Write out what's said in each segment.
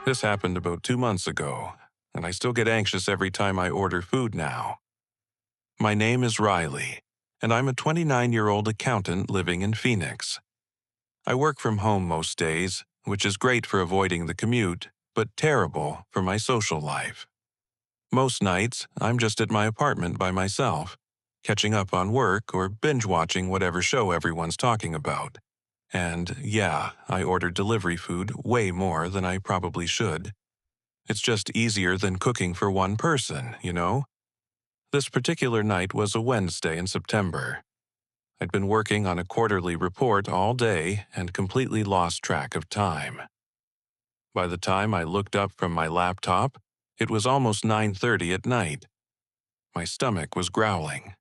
This happened about 2 months ago, and I still get anxious every time I order food now. My name is Riley, and I'm a 29-year-old accountant living in Phoenix. I work from home most days, which is great for avoiding the commute, but terrible for my social life. Most nights, I'm just at my apartment by myself, catching up on work or binge-watching whatever show everyone's talking about. And yeah, I order delivery food way more than I probably should. It's just easier than cooking for one person, you know? This particular night was a Wednesday in September. I'd been working on a quarterly report all day and completely lost track of time. By the time I looked up from my laptop, it was almost 9:30 at night. My stomach was growling,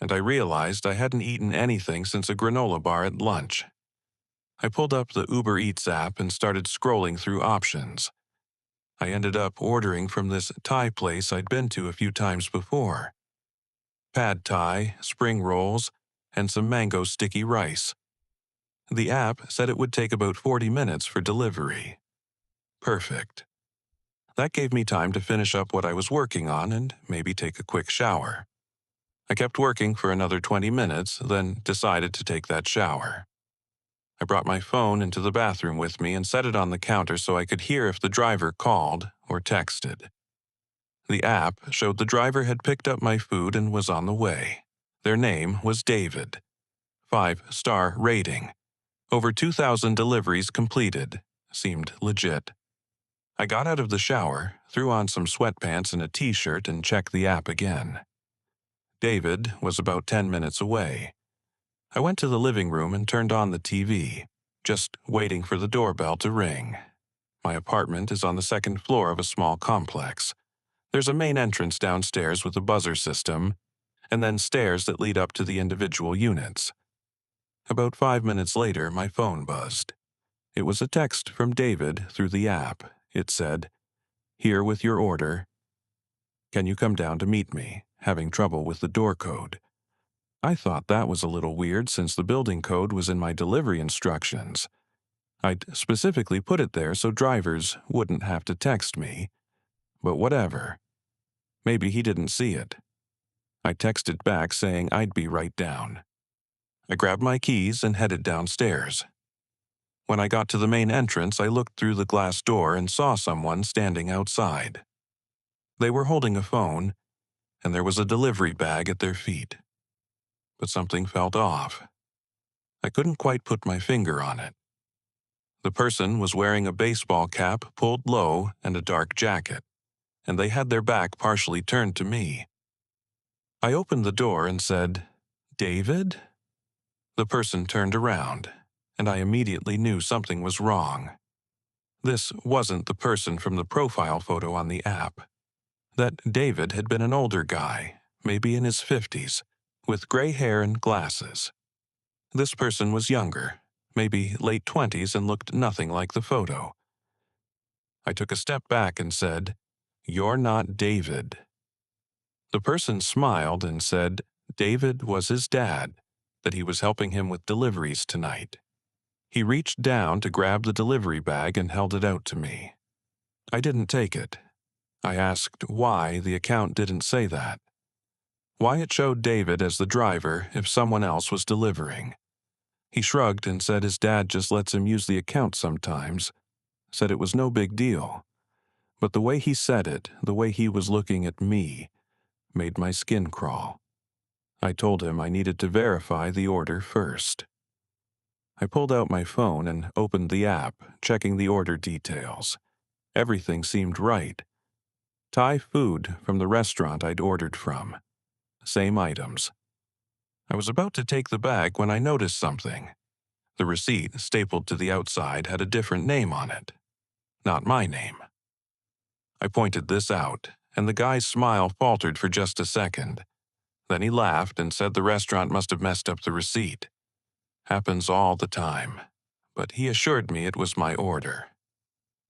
and I realized I hadn't eaten anything since a granola bar at lunch. I pulled up the Uber Eats app and started scrolling through options. I ended up ordering from this Thai place I'd been to a few times before. Pad Thai, spring rolls, and some mango sticky rice. The app said it would take about 40 minutes for delivery. Perfect. That gave me time to finish up what I was working on and maybe take a quick shower. I kept working for another 20 minutes, then decided to take that shower. I brought my phone into the bathroom with me and set it on the counter so I could hear if the driver called or texted. The app showed the driver had picked up my food and was on the way. Their name was David. 5-star rating. Over 2,000 deliveries completed. Seemed legit. I got out of the shower, threw on some sweatpants and a t-shirt and checked the app again. David was about 10 minutes away. I went to the living room and turned on the TV, just waiting for the doorbell to ring. My apartment is on the second floor of a small complex. There's a main entrance downstairs with a buzzer system, and then stairs that lead up to the individual units. About 5 minutes later, my phone buzzed. It was a text from David through the app. It said, "Here with your order. Can you come down to meet me? Having trouble with the door code." I thought that was a little weird since the building code was in my delivery instructions. I'd specifically put it there so drivers wouldn't have to text me. But whatever. Maybe he didn't see it. I texted back saying I'd be right down. I grabbed my keys and headed downstairs. When I got to the main entrance, I looked through the glass door and saw someone standing outside. They were holding a phone, and there was a delivery bag at their feet. But something felt off. I couldn't quite put my finger on it. The person was wearing a baseball cap pulled low and a dark jacket, and they had their back partially turned to me. I opened the door and said, "David?" The person turned around, and I immediately knew something was wrong. This wasn't the person from the profile photo on the app. That David had been an older guy, maybe in his 50s, with gray hair and glasses. This person was younger, maybe late 20s, and looked nothing like the photo. I took a step back and said, "You're not David." The person smiled and said David was his dad, that he was helping him with deliveries tonight. He reached down to grab the delivery bag and held it out to me. I didn't take it. I asked why the account didn't say that. Why it showed David as the driver if someone else was delivering. He shrugged and said his dad just lets him use the account sometimes, said it was no big deal. But the way he said it, the way he was looking at me, made my skin crawl. I told him I needed to verify the order first. I pulled out my phone and opened the app, checking the order details. Everything seemed right. Thai food from the restaurant I'd ordered from. Same items. I was about to take the bag when I noticed something. The receipt, stapled to the outside, had a different name on it. Not my name. I pointed this out, and the guy's smile faltered for just a second. Then he laughed and said the restaurant must have messed up the receipt. Happens all the time. But he assured me it was my order.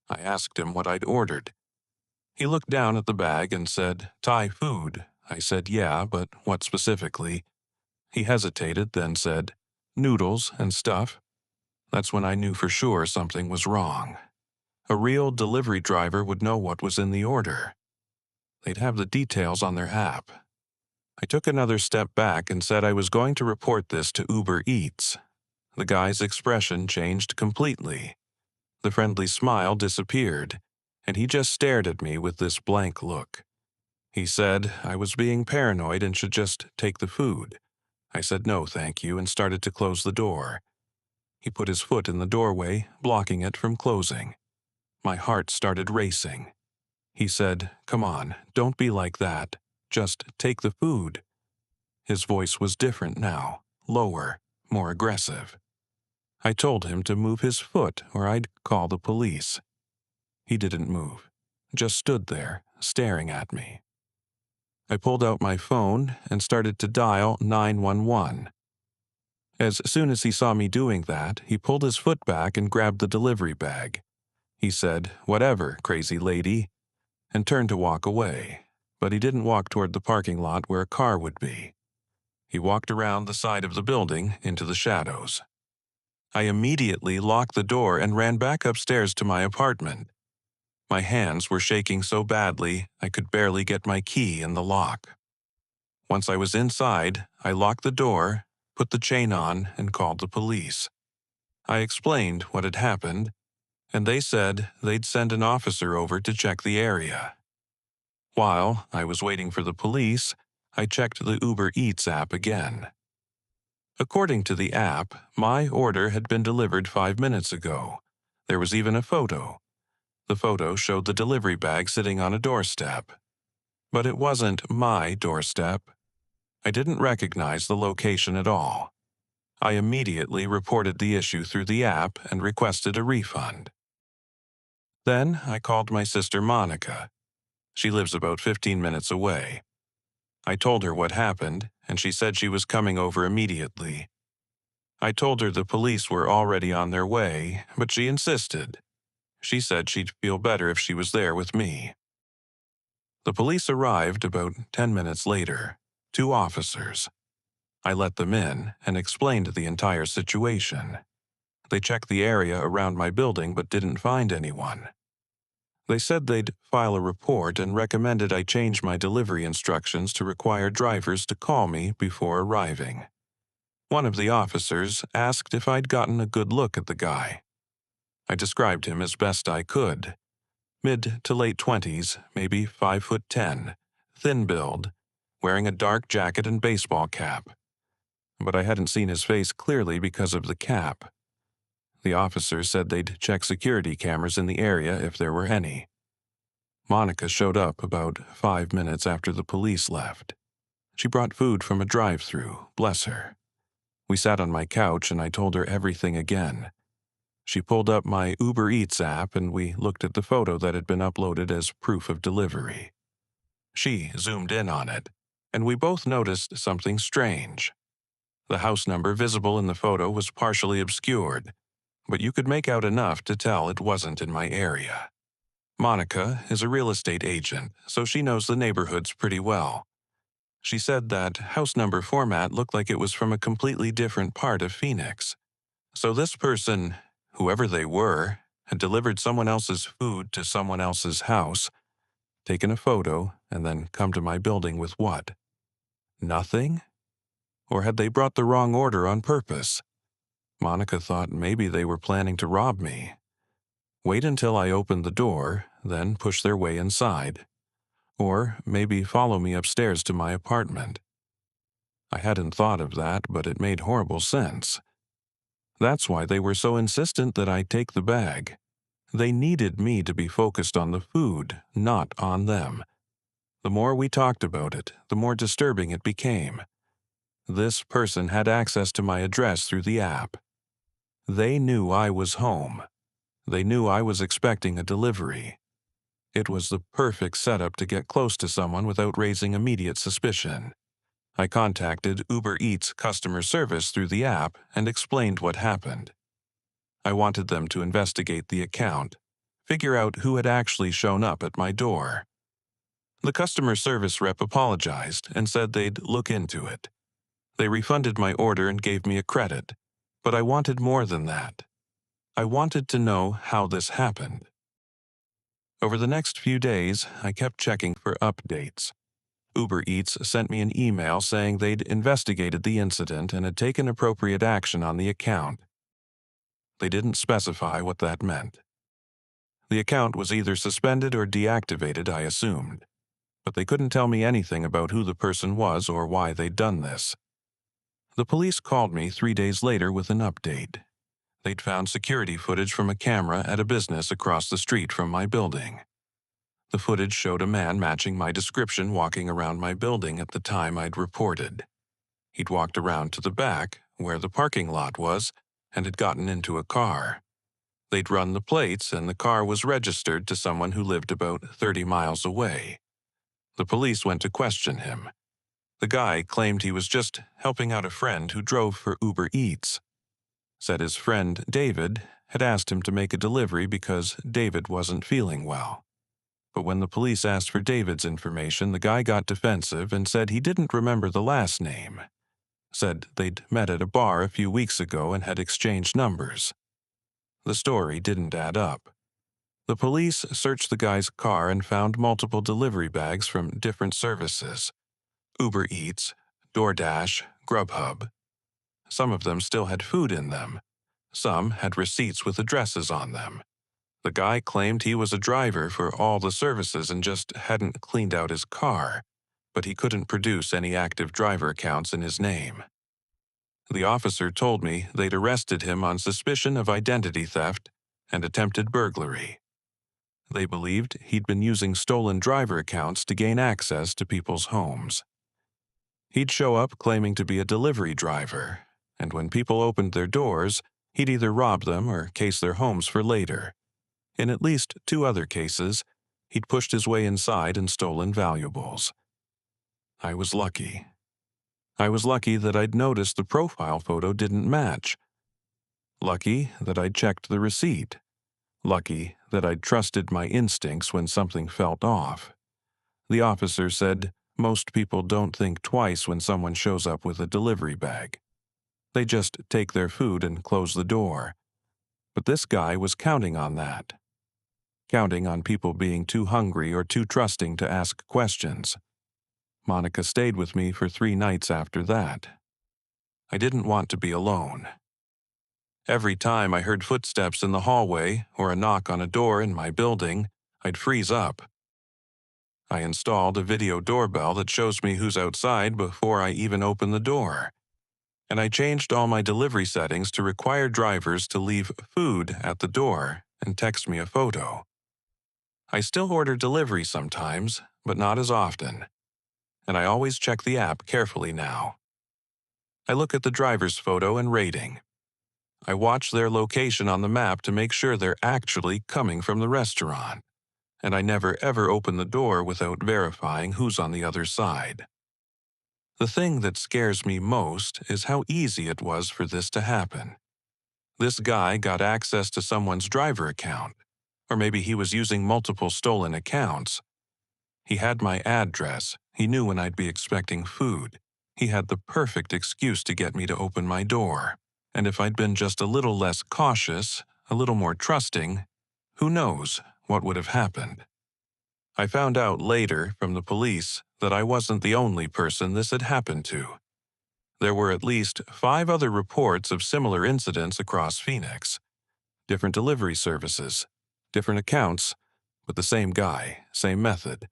I asked him what I'd ordered. He looked down at the bag and said, "Thai food." I said, "Yeah, but what specifically?" He hesitated, then said, "Noodles and stuff." That's when I knew for sure something was wrong. A real delivery driver would know what was in the order. They'd have the details on their app. I took another step back and said I was going to report this to Uber Eats. The guy's expression changed completely. The friendly smile disappeared, and he just stared at me with this blank look. He said I was being paranoid and should just take the food. I said no, thank you, and started to close the door. He put his foot in the doorway, blocking it from closing. My heart started racing. He said, "Come on, don't be like that. Just take the food." His voice was different now, lower, more aggressive. I told him to move his foot or I'd call the police. He didn't move, just stood there, staring at me. I pulled out my phone and started to dial 911. As soon as he saw me doing that, he pulled his foot back and grabbed the delivery bag. He said, "Whatever, crazy lady," and turned to walk away, but he didn't walk toward the parking lot where a car would be. He walked around the side of the building into the shadows. I immediately locked the door and ran back upstairs to my apartment. My hands were shaking so badly I could barely get my key in the lock. Once I was inside, I locked the door, put the chain on, and called the police. I explained what had happened, and they said they'd send an officer over to check the area. While I was waiting for the police, I checked the Uber Eats app again. According to the app, my order had been delivered 5 minutes ago. There was even a photo. The photo showed the delivery bag sitting on a doorstep. But it wasn't my doorstep. I didn't recognize the location at all. I immediately reported the issue through the app and requested a refund. Then I called my sister Monica. She lives about 15 minutes away. I told her what happened, and she said she was coming over immediately. I told her the police were already on their way, but she insisted. She said she'd feel better if she was there with me. The police arrived about 10 minutes later, 2 officers. I let them in and explained the entire situation. They checked the area around my building but didn't find anyone. They said they'd file a report and recommended I change my delivery instructions to require drivers to call me before arriving. One of the officers asked if I'd gotten a good look at the guy. I described him as best I could. Mid to late 20s, maybe 5'10", thin build, wearing a dark jacket and baseball cap. But I hadn't seen his face clearly because of the cap. The officers said they'd check security cameras in the area if there were any. Monica showed up about 5 minutes after the police left. She brought food from a drive-thru, bless her. We sat on my couch and I told her everything again. She pulled up my Uber Eats app and we looked at the photo that had been uploaded as proof of delivery. She zoomed in on it, and we both noticed something strange. The house number visible in the photo was partially obscured, but you could make out enough to tell it wasn't in my area. Monica is a real estate agent, so she knows the neighborhoods pretty well. She said that house number format looked like it was from a completely different part of Phoenix. So this person, whoever they were, had delivered someone else's food to someone else's house, taken a photo, and then come to my building with what? Nothing? Or had they brought the wrong order on purpose? Monica thought maybe they were planning to rob me. Wait until I opened the door, then push their way inside. Or maybe follow me upstairs to my apartment. I hadn't thought of that, but it made horrible sense. That's why they were so insistent that I take the bag. They needed me to be focused on the food, not on them. The more we talked about it, the more disturbing it became. This person had access to my address through the app. They knew I was home. They knew I was expecting a delivery. It was the perfect setup to get close to someone without raising immediate suspicion. I contacted Uber Eats customer service through the app and explained what happened. I wanted them to investigate the account, figure out who had actually shown up at my door. The customer service rep apologized and said they'd look into it. They refunded my order and gave me a credit, but I wanted more than that. I wanted to know how this happened. Over the next few days, I kept checking for updates. Uber Eats sent me an email saying they'd investigated the incident and had taken appropriate action on the account. They didn't specify what that meant. The account was either suspended or deactivated, I assumed, but they couldn't tell me anything about who the person was or why they'd done this. The police called me 3 days later with an update. They'd found security footage from a camera at a business across the street from my building. The footage showed a man matching my description walking around my building at the time I'd reported. He'd walked around to the back, where the parking lot was, and had gotten into a car. They'd run the plates, and the car was registered to someone who lived about 30 miles away. The police went to question him. The guy claimed he was just helping out a friend who drove for Uber Eats. Said his friend, David, had asked him to make a delivery because David wasn't feeling well. But when the police asked for David's information, the guy got defensive and said he didn't remember the last name. Said they'd met at a bar a few weeks ago and had exchanged numbers. The story didn't add up. The police searched the guy's car and found multiple delivery bags from different services: Uber Eats, DoorDash, Grubhub. Some of them still had food in them. Some had receipts with addresses on them. The guy claimed he was a driver for all the services and just hadn't cleaned out his car, but he couldn't produce any active driver accounts in his name. The officer told me they'd arrested him on suspicion of identity theft and attempted burglary. They believed he'd been using stolen driver accounts to gain access to people's homes. He'd show up claiming to be a delivery driver, and when people opened their doors, he'd either rob them or case their homes for later. In at least 2 other cases, he'd pushed his way inside and stolen valuables. I was lucky. I was lucky that I'd noticed the profile photo didn't match. Lucky that I'd checked the receipt. Lucky that I'd trusted my instincts when something felt off. The officer said most people don't think twice when someone shows up with a delivery bag. They just take their food and close the door. But this guy was counting on that. Counting on people being too hungry or too trusting to ask questions. Monica stayed with me for 3 nights after that. I didn't want to be alone. Every time I heard footsteps in the hallway or a knock on a door in my building, I'd freeze up. I installed a video doorbell that shows me who's outside before I even open the door. And I changed all my delivery settings to require drivers to leave food at the door and text me a photo. I still order delivery sometimes, but not as often. And I always check the app carefully now. I look at the driver's photo and rating. I watch their location on the map to make sure they're actually coming from the restaurant. And I never ever open the door without verifying who's on the other side. The thing that scares me most is how easy it was for this to happen. This guy got access to someone's driver account, or maybe he was using multiple stolen accounts. He had my address, he knew when I'd be expecting food. He had the perfect excuse to get me to open my door. And if I'd been just a little less cautious, a little more trusting, who knows what would have happened. I found out later from the police that I wasn't the only person this had happened to. There were at least 5 other reports of similar incidents across Phoenix. Different delivery services, different accounts, but the same guy, same method.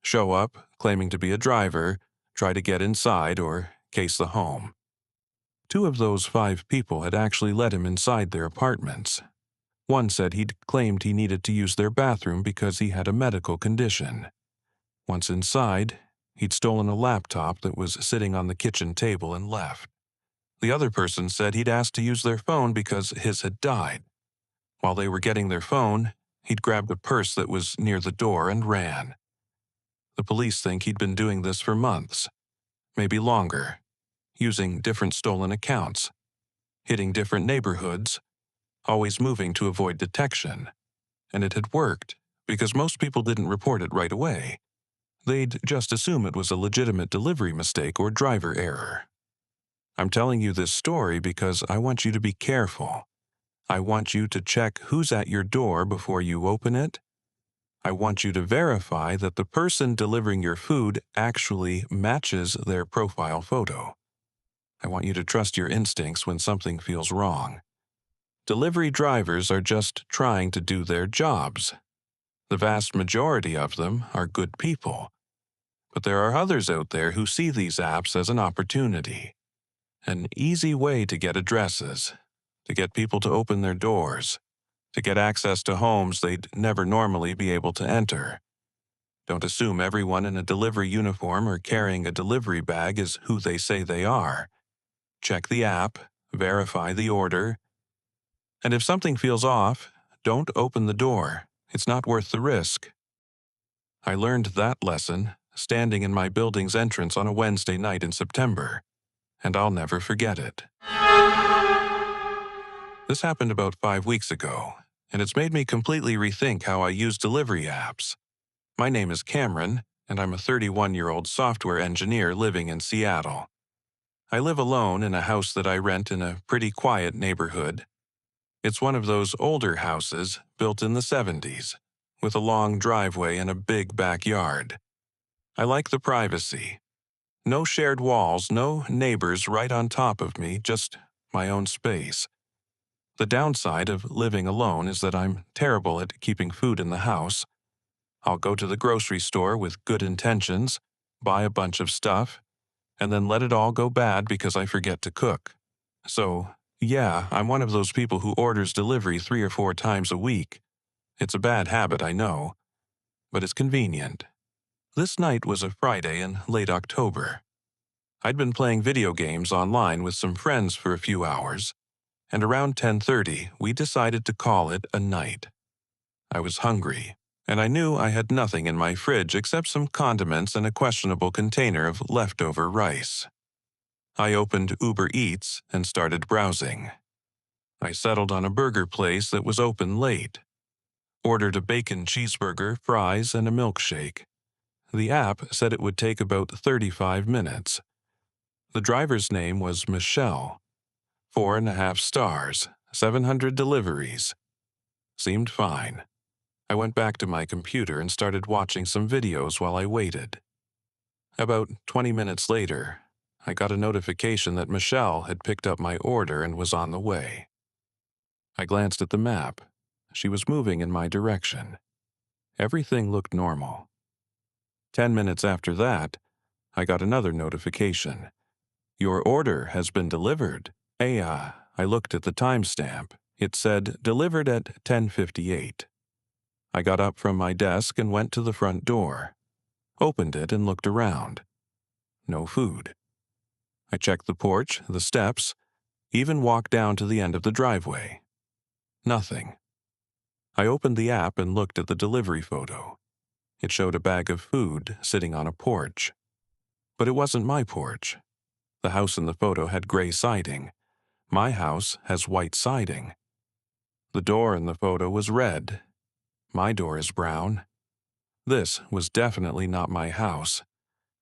Show up, claiming to be a driver, try to get inside or case the home. 2 of those 5 people had actually let him inside their apartments. One said he'd claimed he needed to use their bathroom because he had a medical condition. Once inside, he'd stolen a laptop that was sitting on the kitchen table and left. The other person said he'd asked to use their phone because his had died. While they were getting their phone, he'd grabbed a purse that was near the door and ran. The police think he'd been doing this for months, maybe longer, using different stolen accounts, hitting different neighborhoods, always moving to avoid detection. And it had worked, because most people didn't report it right away. They'd just assume it was a legitimate delivery mistake or driver error. I'm telling you this story because I want you to be careful. I want you to check who's at your door before you open it, I want you to verify that the person delivering your food actually matches their profile photo. I want you to trust your instincts when something feels wrong. Delivery drivers are just trying to do their jobs. The vast majority of them are good people. But there are others out there who see these apps as an opportunity. An easy way to get addresses, to get people to open their doors, to get access to homes they'd never normally be able to enter. Don't assume everyone in a delivery uniform or carrying a delivery bag is who they say they are. Check the app, verify the order, and if something feels off, don't open the door. It's not worth the risk. I learned that lesson standing in my building's entrance on a Wednesday night in September, and I'll never forget it. This happened about 5 weeks ago, and it's made me completely rethink how I use delivery apps. My name is Cameron, and I'm a 31-year-old software engineer living in Seattle. I live alone in a house that I rent in a pretty quiet neighborhood. It's one of those older houses built in the 70s, with a long driveway and a big backyard. I like the privacy. No shared walls, no neighbors right on top of me, just my own space. The downside of living alone is that I'm terrible at keeping food in the house. I'll go to the grocery store with good intentions, buy a bunch of stuff, and then let it all go bad because I forget to cook. So, yeah, I'm one of those people who orders delivery 3 or 4 times a week. It's a bad habit, I know, but it's convenient. This night was a Friday in late October. I'd been playing video games online with some friends for a few hours, and around 10:30 we decided to call it a night. I was hungry, and I knew I had nothing in my fridge except some condiments and a questionable container of leftover rice. I opened Uber Eats and started browsing. I settled on a burger place that was open late. Ordered a bacon cheeseburger, fries, and a milkshake. The app said it would take about 35 minutes. The driver's name was Michelle. 4.5 stars, 700 deliveries. Seemed fine. I went back to my computer and started watching some videos while I waited. About 20 minutes later, I got a notification that Michelle had picked up my order and was on the way. I glanced at the map. She was moving in my direction. Everything looked normal. 10 minutes after that, I got another notification. Your order has been delivered. I looked at the timestamp. It said delivered at 10:58. I got up from my desk and went to the front door. Opened it and looked around. No food. I checked the porch, the steps, even walked down to the end of the driveway. Nothing. I opened the app and looked at the delivery photo. It showed a bag of food sitting on a porch. But it wasn't my porch. The house in the photo had gray siding. My house has white siding. The door in the photo was red. My door is brown. This was definitely not my house.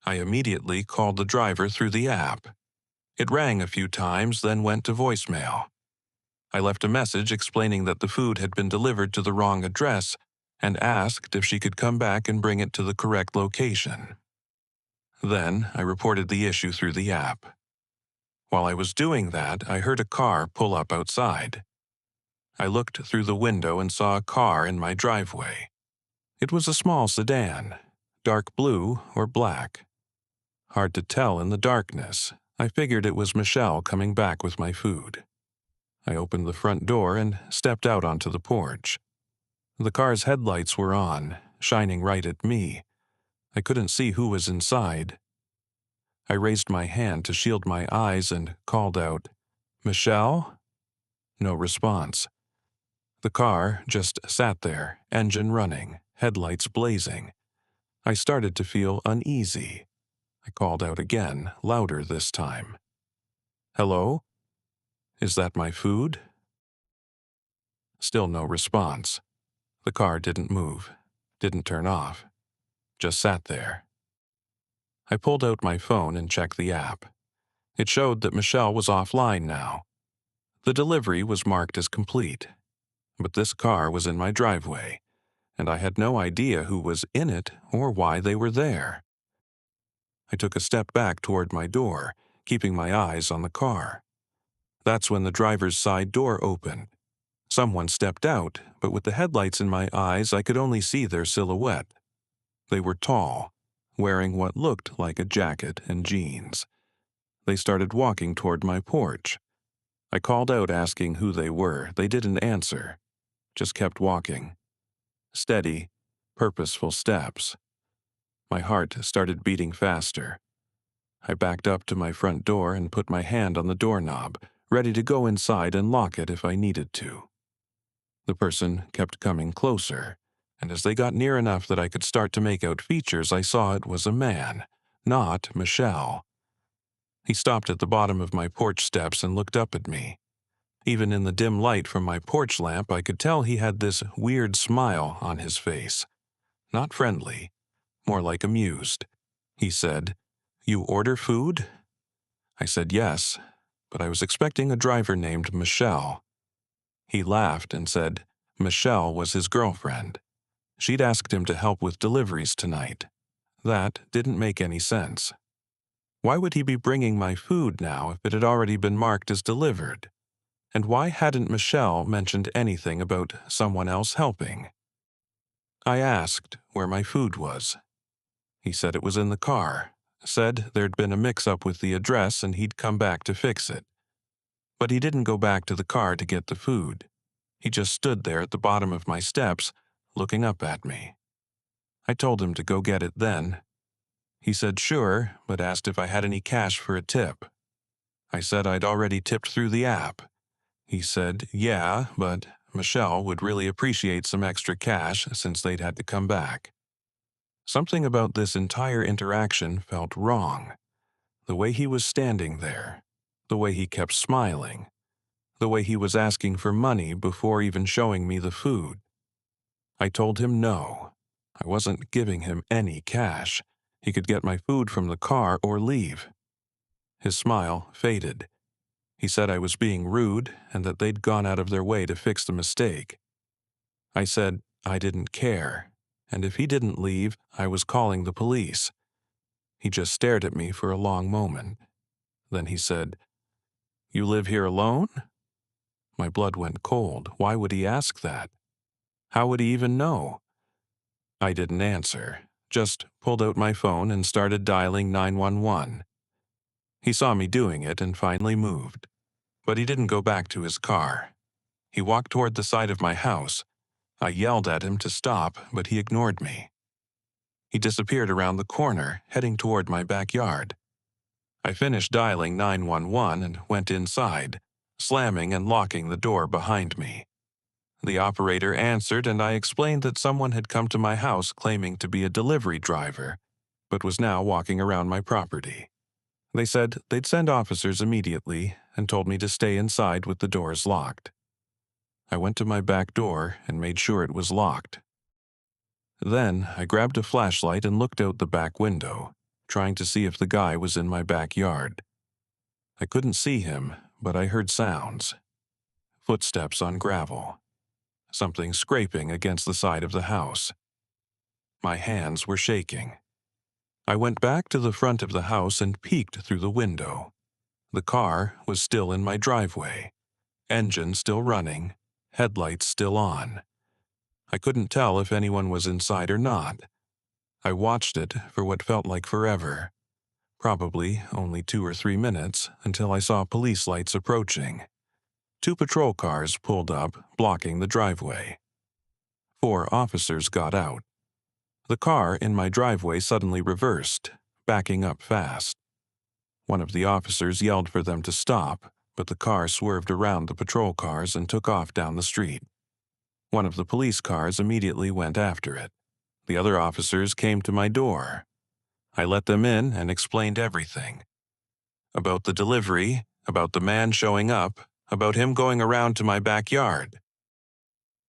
I immediately called the driver through the app. It rang a few times, then went to voicemail. I left a message explaining that the food had been delivered to the wrong address and asked if she could come back and bring it to the correct location. Then I reported the issue through the app. While I was doing that, I heard a car pull up outside. I looked through the window and saw a car in my driveway. It was a small sedan, dark blue or black. Hard to tell in the darkness. I figured it was Michelle coming back with my food. I opened the front door and stepped out onto the porch. The car's headlights were on, shining right at me. I couldn't see who was inside. I raised my hand to shield my eyes and called out, "Michelle?" No response. The car just sat there, engine running, headlights blazing. I started to feel uneasy. I called out again, louder this time. "Hello? Is that my food?" Still no response. The car didn't move, didn't turn off, just sat there. I pulled out my phone and checked the app. It showed that Michelle was offline now. The delivery was marked as complete, but this car was in my driveway, and I had no idea who was in it or why they were there. I took a step back toward my door, keeping my eyes on the car. That's when the driver's side door opened. Someone stepped out, but with the headlights in my eyes, I could only see their silhouette. They were tall, wearing what looked like a jacket and jeans. They started walking toward my porch. I called out asking who they were. They didn't answer, just kept walking. Steady, purposeful steps. My heart started beating faster. I backed up to my front door and put my hand on the doorknob, ready to go inside and lock it if I needed to. The person kept coming closer, and as they got near enough that I could start to make out features, I saw it was a man, not Michelle. He stopped at the bottom of my porch steps and looked up at me. Even in the dim light from my porch lamp, I could tell he had this weird smile on his face. Not friendly, more like amused. He said, "You order food?" I said yes, but I was expecting a driver named Michelle. He laughed and said Michelle was his girlfriend. She'd asked him to help with deliveries tonight. That didn't make any sense. Why would he be bringing my food now if it had already been marked as delivered? And why hadn't Michelle mentioned anything about someone else helping? I asked where my food was. He said it was in the car, said there'd been a mix-up with the address and he'd come back to fix it. But he didn't go back to the car to get the food. He just stood there at the bottom of my steps, looking up at me. I told him to go get it then. He said sure, but asked if I had any cash for a tip. I said I'd already tipped through the app. He said yeah, but Michelle would really appreciate some extra cash since they'd had to come back. Something about this entire interaction felt wrong. The way he was standing there, the way he kept smiling, the way he was asking for money before even showing me the food. I told him no. I wasn't giving him any cash. He could get my food from the car or leave. His smile faded. He said I was being rude and that they'd gone out of their way to fix the mistake. I said I didn't care, and if he didn't leave, I was calling the police. He just stared at me for a long moment. Then he said, "You live here alone?" My blood went cold. Why would he ask that? How would he even know? I didn't answer, just pulled out my phone and started dialing 911. He saw me doing it and finally moved. But he didn't go back to his car. He walked toward the side of my house. I yelled at him to stop, but he ignored me. He disappeared around the corner, heading toward my backyard. I finished dialing 911 and went inside, slamming and locking the door behind me. The operator answered and I explained that someone had come to my house claiming to be a delivery driver, but was now walking around my property. They said they'd send officers immediately and told me to stay inside with the doors locked. I went to my back door and made sure it was locked. Then I grabbed a flashlight and looked out the back window, trying to see if the guy was in my backyard. I couldn't see him, but I heard sounds. Footsteps on gravel. Something scraping against the side of the house. My hands were shaking. I went back to the front of the house and peeked through the window. The car was still in my driveway. Engine still running, headlights still on. I couldn't tell if anyone was inside or not. I watched it for what felt like forever. Probably only 2 or 3 minutes until I saw police lights approaching. 2 patrol cars pulled up, blocking the driveway. 4 officers got out. The car in my driveway suddenly reversed, backing up fast. One of the officers yelled for them to stop, but the car swerved around the patrol cars and took off down the street. One of the police cars immediately went after it. The other officers came to my door. I let them in and explained everything. About the delivery, about the man showing up, about him going around to my backyard.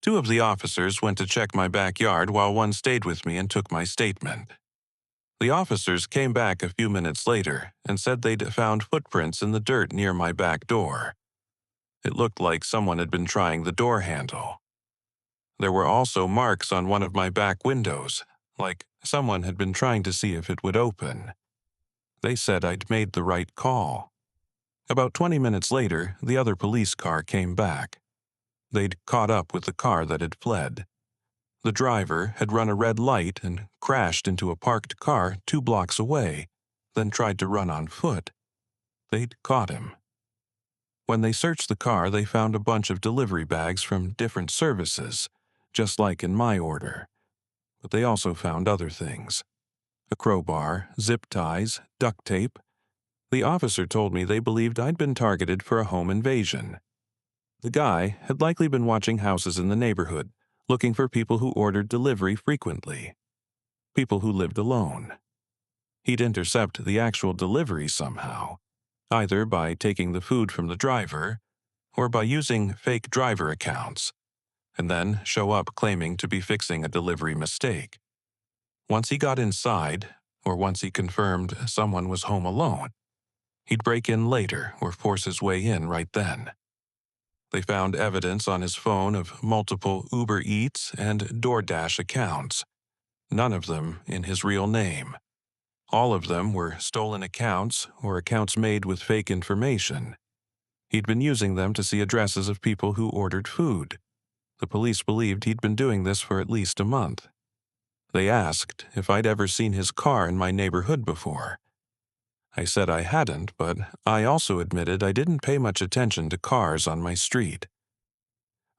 2 of the officers went to check my backyard while one stayed with me and took my statement. The officers came back a few minutes later and said they'd found footprints in the dirt near my back door. It looked like someone had been trying the door handle. There were also marks on one of my back windows, like someone had been trying to see if it would open. They said I'd made the right call. About 20 minutes later, the other police car came back. They'd caught up with the car that had fled. The driver had run a red light and crashed into a parked car 2 blocks away, then tried to run on foot. They'd caught him. When they searched the car, they found a bunch of delivery bags from different services, just like in my order. But they also found other things. A crowbar, zip ties, duct tape. The officer told me they believed I'd been targeted for a home invasion. The guy had likely been watching houses in the neighborhood, looking for people who ordered delivery frequently. People who lived alone. He'd intercept the actual delivery somehow, either by taking the food from the driver or by using fake driver accounts, and then show up claiming to be fixing a delivery mistake. Once he got inside, or once he confirmed someone was home alone, he'd break in later or force his way in right then. They found evidence on his phone of multiple Uber Eats and DoorDash accounts, none of them in his real name. All of them were stolen accounts or accounts made with fake information. He'd been using them to see addresses of people who ordered food. The police believed he'd been doing this for at least a month. They asked if I'd ever seen his car in my neighborhood before. I said I hadn't, but I also admitted I didn't pay much attention to cars on my street.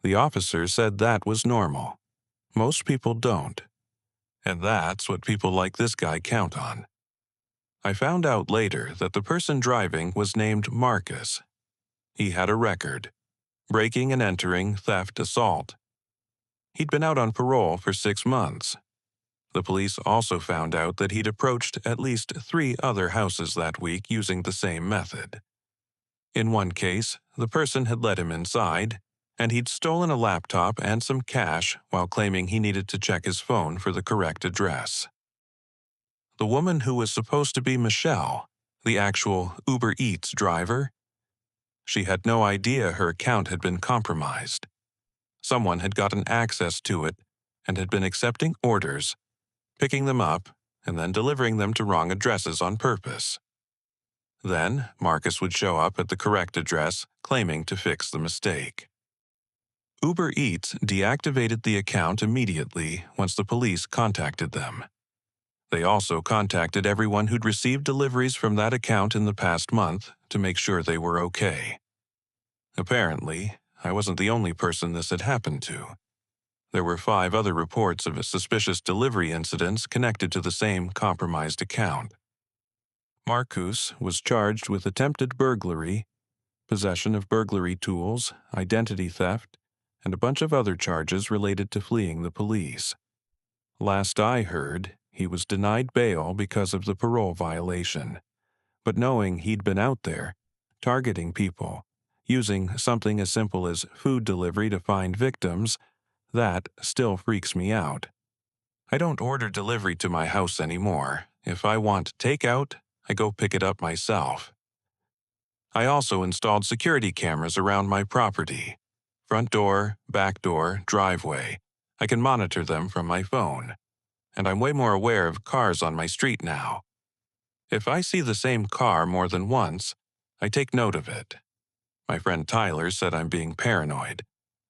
The officer said that was normal. Most people don't. And that's what people like this guy count on. I found out later that the person driving was named Marcus. He had a record: breaking and entering, theft, assault. He'd been out on parole for 6 months. The police also found out that he'd approached at least 3 other houses that week using the same method. In one case, the person had let him inside, and he'd stolen a laptop and some cash while claiming he needed to check his phone for the correct address. The woman who was supposed to be Michelle, the actual Uber Eats driver, she had no idea her account had been compromised. Someone had gotten access to it and had been accepting orders, picking them up, and then delivering them to wrong addresses on purpose. Then, Marcus would show up at the correct address, claiming to fix the mistake. Uber Eats deactivated the account immediately once the police contacted them. They also contacted everyone who'd received deliveries from that account in the past month to make sure they were okay. Apparently, I wasn't the only person this had happened to. There were 5 other reports of suspicious delivery incidents connected to the same compromised account. Marcus was charged with attempted burglary, possession of burglary tools, identity theft, and a bunch of other charges related to fleeing the police. Last I heard, he was denied bail because of the parole violation. But knowing he'd been out there, targeting people, using something as simple as food delivery to find victims, that still freaks me out. I don't order delivery to my house anymore. If I want takeout, I go pick it up myself. I also installed security cameras around my property. Front door, back door, driveway. I can monitor them from my phone. And I'm way more aware of cars on my street now. If I see the same car more than once, I take note of it. My friend Tyler said I'm being paranoid,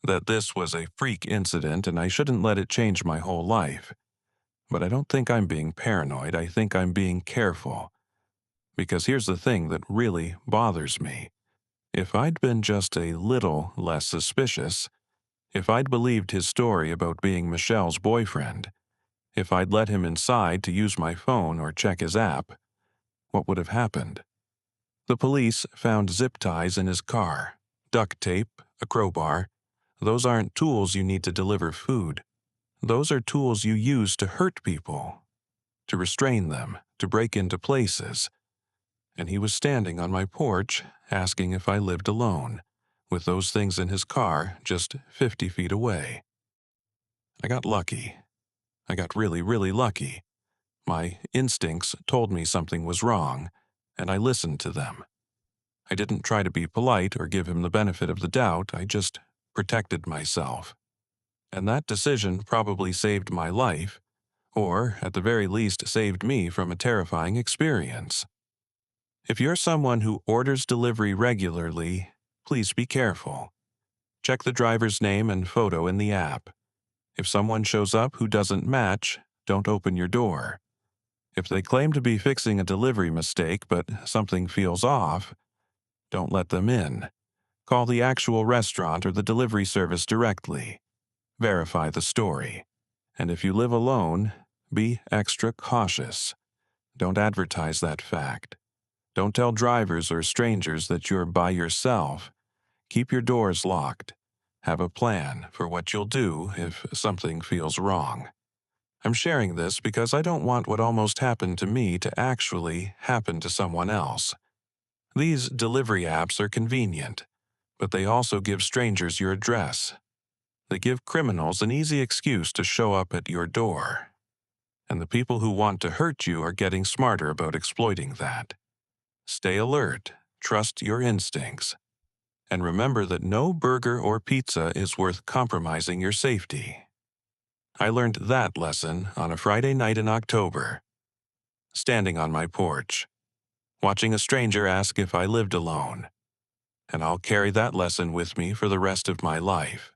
that this was a freak incident and I shouldn't let it change my whole life. But I don't think I'm being paranoid, I think I'm being careful. Because here's the thing that really bothers me. If I'd been just a little less suspicious, if I'd believed his story about being Michelle's boyfriend, if I'd let him inside to use my phone or check his app, what would have happened? The police found zip ties in his car, duct tape, a crowbar. Those aren't tools you need to deliver food. Those are tools you use to hurt people, to restrain them, to break into places. And he was standing on my porch asking if I lived alone, with those things in his car just 50 feet away. I got lucky. I got really, really lucky. My instincts told me something was wrong, and I listened to them. I didn't try to be polite or give him the benefit of the doubt, I just protected myself. And that decision probably saved my life, or at the very least saved me from a terrifying experience. If you're someone who orders delivery regularly, please be careful. Check the driver's name and photo in the app. If someone shows up who doesn't match, don't open your door. If they claim to be fixing a delivery mistake but something feels off, don't let them in. Call the actual restaurant or the delivery service directly. Verify the story. And if you live alone, be extra cautious. Don't advertise that fact. Don't tell drivers or strangers that you're by yourself. Keep your doors locked. Have a plan for what you'll do if something feels wrong. I'm sharing this because I don't want what almost happened to me to actually happen to someone else. These delivery apps are convenient, but they also give strangers your address. They give criminals an easy excuse to show up at your door. And the people who want to hurt you are getting smarter about exploiting that. Stay alert, trust your instincts, and remember that no burger or pizza is worth compromising your safety. I learned that lesson on a Friday night in October, standing on my porch, watching a stranger ask if I lived alone. And I'll carry that lesson with me for the rest of my life.